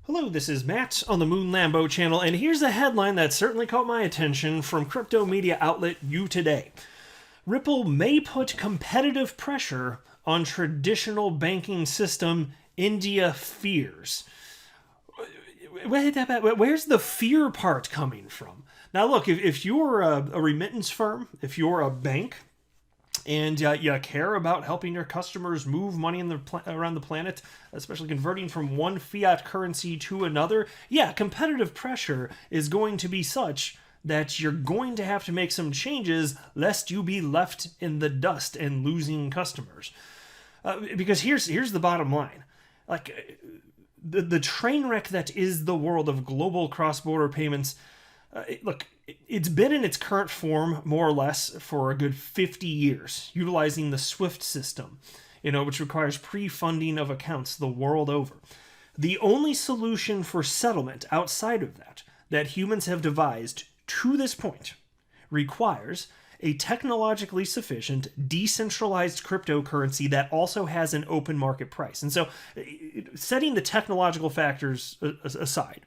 Hello, this is Matt on the Moon Lambo channel, and here's a headline that certainly caught my attention from crypto media outlet You Today. Ripple may put competitive pressure on traditional banking system, India fears. Where's the fear part coming from? Now look, if you're a remittance firm, if you're a bank, and you care about helping your customers move money around the planet, especially converting from one fiat currency to another, competitive pressure is going to be such that you're going to have to make some changes lest you be left in the dust and losing customers. Because here's the bottom line. The train wreck that is the world of global cross-border payments, it's been in its current form, more or less, for a good 50 years, utilizing the SWIFT system, which requires pre-funding of accounts the world over. The only solution for settlement outside of that humans have devised to this point, requires a technologically sufficient, decentralized cryptocurrency that also has an open market price. And so, setting the technological factors aside,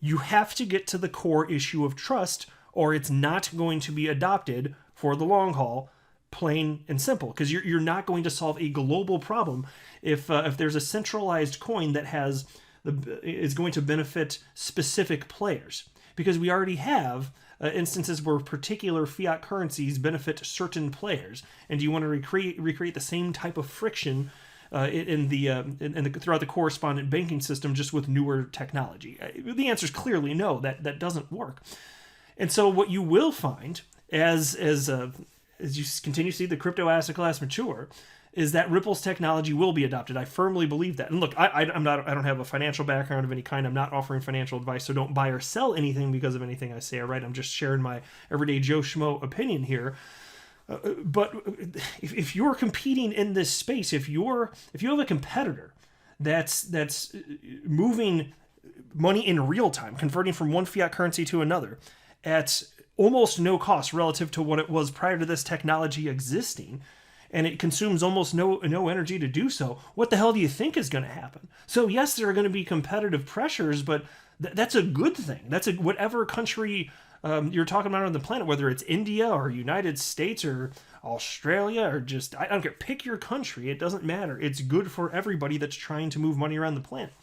you have to get to the core issue of trust, or it's not going to be adopted for the long haul, plain and simple. Because you're not going to solve a global problem if there's a centralized coin that is going to benefit specific players. Because we already have instances where particular fiat currencies benefit certain players, and you want to recreate the same type of friction throughout the correspondent banking system, just with newer technology? The answer is clearly no. That doesn't work. And so what you will find as you continue to see the crypto asset class mature is that Ripple's technology will be adopted. I firmly believe that. And look, I don't have a financial background of any kind. I'm not offering financial advice, so don't buy or sell anything because of anything I say. All right, I'm just sharing my everyday Joe Schmo opinion here. But if you're competing in this space, if you have a competitor that's moving money in real time, converting from one fiat currency to another at almost no cost relative to what it was prior to this technology existing, and it consumes almost no energy to do so, what the hell do you think is going to happen? So yes, there are going to be competitive pressures, but that's a good thing. Whatever country you're talking about on the planet, whether it's India or United States or Australia or just, I don't care, pick your country, it doesn't matter. It's good for everybody that's trying to move money around the planet.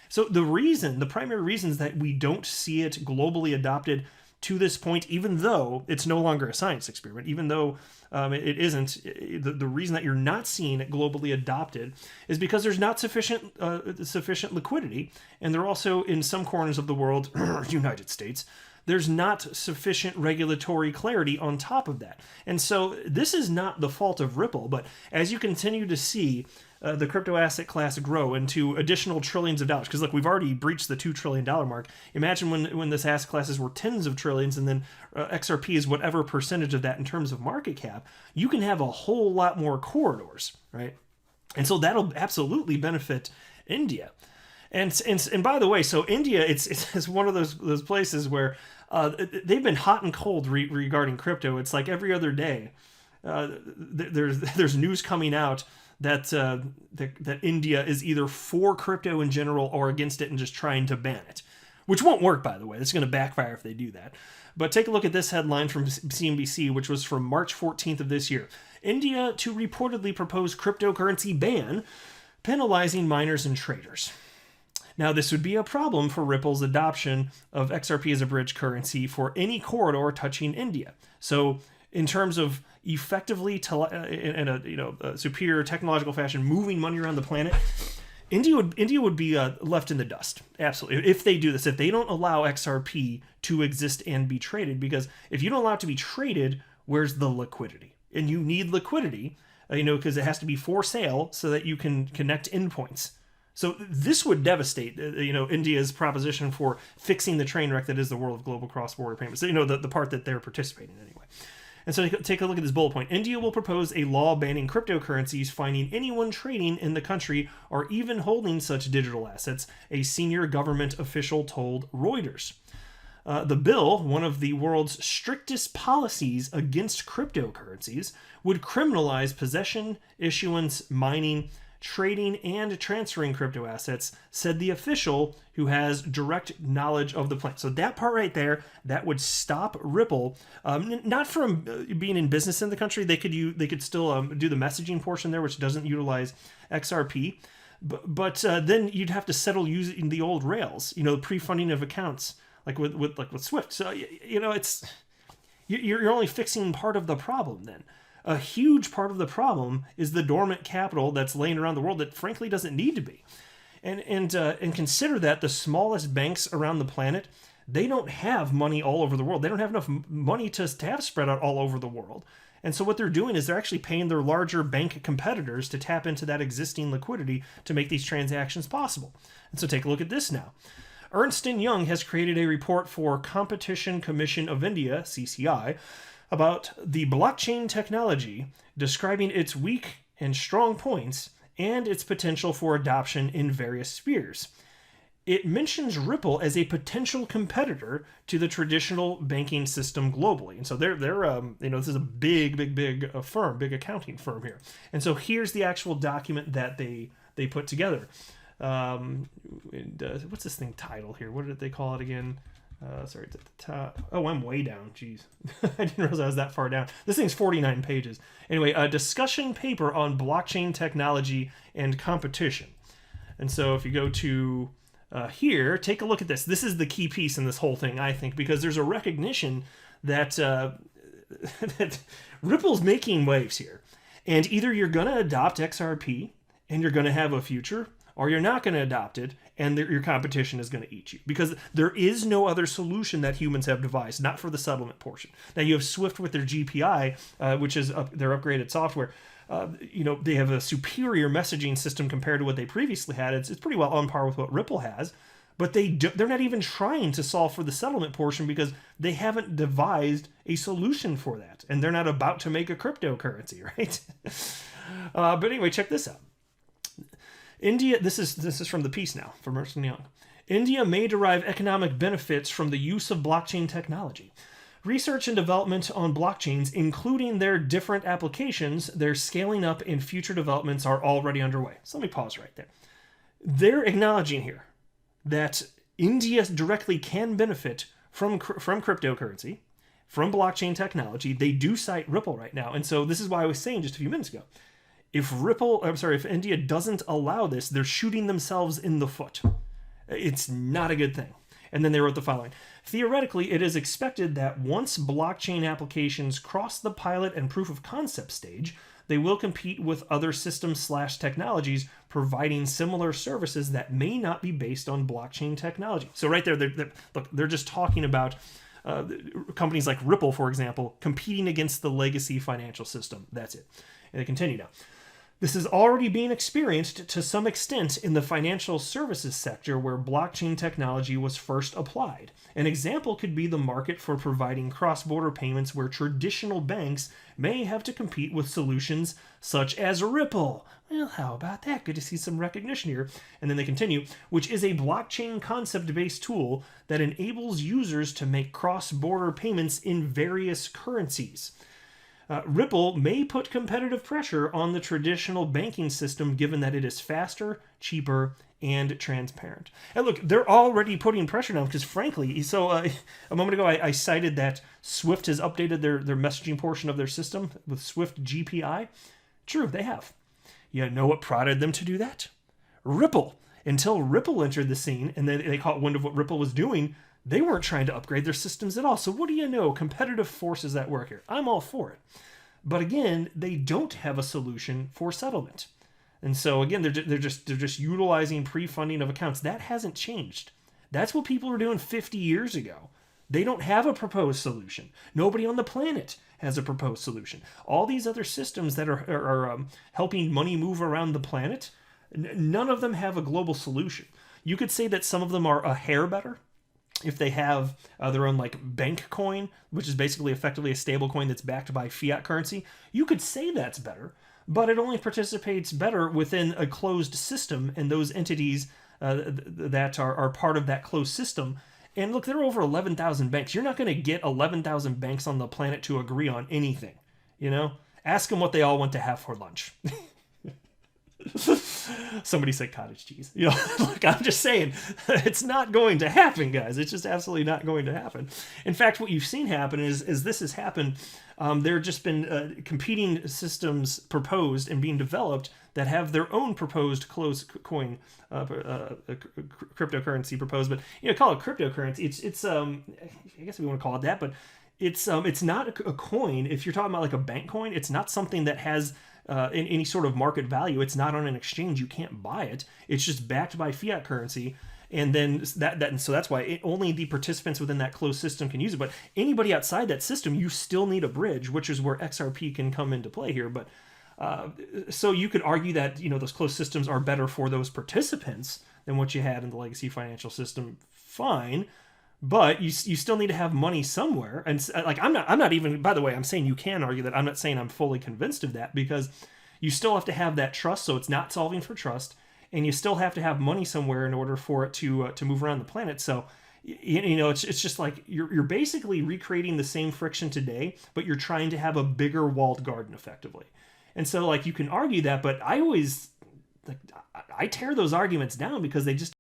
So the primary reasons that we don't see it globally adopted to this point, even though it's no longer a science experiment, even though it isn't, the reason that you're not seeing it globally adopted is because there's not sufficient liquidity, and they're also, in some corners of the world, United States, there's not sufficient regulatory clarity on top of that. And so this is not the fault of Ripple, but as you continue to see the crypto asset class grow into additional trillions of dollars, because look, we've already breached the $2 trillion mark. Imagine when this asset classes were tens of trillions, and then XRP is whatever percentage of that in terms of market cap, you can have a whole lot more corridors, right? And so that'll absolutely benefit India. And by the way, so India, it's one of those places where they've been hot and cold regarding crypto. It's like every other day, there's news coming out that India is either for crypto in general or against it and just trying to ban it, which won't work, by the way. It's going to backfire if they do that. But take a look at this headline from CNBC, which was from March 14th of this year. India to reportedly propose cryptocurrency ban, penalizing miners and traders. Now, this would be a problem for Ripple's adoption of XRP as a bridge currency for any corridor touching India. So, in terms of effectively, in a superior technological fashion, moving money around the planet, India would be left in the dust. Absolutely, if they do this, if they don't allow XRP to exist and be traded, because if you don't allow it to be traded, where's the liquidity? And you need liquidity, because it has to be for sale so that you can connect endpoints. So this would devastate, India's proposition for fixing the train wreck that is the world of global cross-border payments. The part that they're participating in anyway. And so take a look at this bullet point. India will propose a law banning cryptocurrencies, fining anyone trading in the country or even holding such digital assets, a senior government official told Reuters. The bill, one of the world's strictest policies against cryptocurrencies, would criminalize possession, issuance, mining, trading, and transferring crypto assets, said the official who has direct knowledge of the plan. So that part right there, that would stop Ripple, not from being in business in the country. They could still do the messaging portion there, which doesn't utilize XRP. But then you'd have to settle using the old rails, pre-funding of accounts, like with Swift. So you're only fixing part of the problem then. A huge part of the problem is the dormant capital that's laying around the world that frankly doesn't need to be. And consider that the smallest banks around the planet, they don't have money all over the world. They don't have enough money to have spread out all over the world. And so what they're doing is they're actually paying their larger bank competitors to tap into that existing liquidity to make these transactions possible. And so take a look at this now. Ernst & Young has created a report for Competition Commission of India, CCI, about the blockchain technology, describing its weak and strong points and its potential for adoption in various spheres. It mentions Ripple as a potential competitor to the traditional banking system globally. And so they're this is a big firm, big accounting firm here. And so here's the actual document that they put together. What's this thing titled here? What did they call it again? Sorry, it's at the top. Oh, I'm way down. Jeez. I didn't realize I was that far down. This thing's 49 pages. Anyway, a discussion paper on blockchain technology and competition. And so if you go to here, take a look at this. This is the key piece in this whole thing, I think, because there's a recognition that, that Ripple's making waves here. And either you're going to adopt XRP and you're going to have a future, or you're not going to adopt it and your competition is going to eat you. Because there is no other solution that humans have devised, not for the settlement portion. Now you have Swift with their GPI, which is their upgraded software. They have a superior messaging system compared to what they previously had. It's pretty well on par with what Ripple has, but they're not even trying to solve for the settlement portion because they haven't devised a solution for that, and they're not about to make a cryptocurrency, right? But anyway, check this out. India. This is from the piece now from Ernst & Young. India may derive economic benefits from the use of blockchain technology. Research and development on blockchains, including their different applications, their scaling up and future developments are already underway. So let me pause right there. They're acknowledging here that India directly can benefit from cryptocurrency, from blockchain technology. They do cite Ripple right now. And so this is why I was saying just a few minutes ago, if India doesn't allow this, they're shooting themselves in the foot. It's not a good thing. And then they wrote the following. Theoretically, it is expected that once blockchain applications cross the pilot and proof of concept stage, they will compete with other systems/technologies providing similar services that may not be based on blockchain technology. So right there, they're just talking about companies like Ripple, for example, competing against the legacy financial system. That's it. And they continue now. This is already being experienced to some extent in the financial services sector where blockchain technology was first applied. An example could be the market for providing cross-border payments where traditional banks may have to compete with solutions such as Ripple. Well, how about that? Good to see some recognition here. And then they continue, which is a blockchain concept-based tool that enables users to make cross-border payments in various currencies. Ripple may put competitive pressure on the traditional banking system given that it is faster, cheaper, and transparent. And look, they're already putting pressure now because frankly, so a moment ago I cited that Swift has updated their messaging portion of their system with Swift GPI. True, they have. You know what prodded them to do that? Ripple. Until Ripple entered the scene and they caught wind of what Ripple was doing, they weren't trying to upgrade their systems at all. So what do you know? Competitive forces at work here. I'm all for it. But again, they don't have a solution for settlement. And so again, they're just utilizing pre-funding of accounts. That hasn't changed. That's what people were doing 50 years ago. They don't have a proposed solution. Nobody on the planet has a proposed solution. All these other systems that are helping money move around the planet, none of them have a global solution. You could say that some of them are a hair better. If they have their own like bank coin, which is basically effectively a stable coin that's backed by fiat currency, you could say that's better, but it only participates better within a closed system and those entities that are part of that closed system. And look, there are over 11,000 banks. You're not going to get 11,000 banks on the planet to agree on anything. You know, ask them what they all want to have for lunch. Somebody said cottage cheese. You know, like I'm just saying, it's not going to happen, guys. It's just absolutely not going to happen. In fact, what you've seen happen is this has happened. There have just been competing systems proposed and being developed that have their own proposed closed coin cryptocurrency proposed. But you know, call it cryptocurrency. It's I guess we want to call it that, but it's not a coin. If you're talking about like a bank coin, it's not something that has in any sort of market value. It's not on an exchange. You can't buy it. It's just backed by fiat currency. And then so that's why only the participants within that closed system can use it. But anybody outside that system, you still need a bridge, which is where XRP can come into play here. But so you could argue that, you know, those closed systems are better for those participants than what you had in the legacy financial system. Fine. But you still need to have money somewhere. And like, I'm not even, by the way, I'm saying you can argue that. I'm not saying I'm fully convinced of that, because you still have to have that trust. So it's not solving for trust, and you still have to have money somewhere in order for it to move around the planet. So, you know, it's just like you're basically recreating the same friction today, but you're trying to have a bigger walled garden effectively. And so like, you can argue that, but I always, like, I tear those arguments down because they just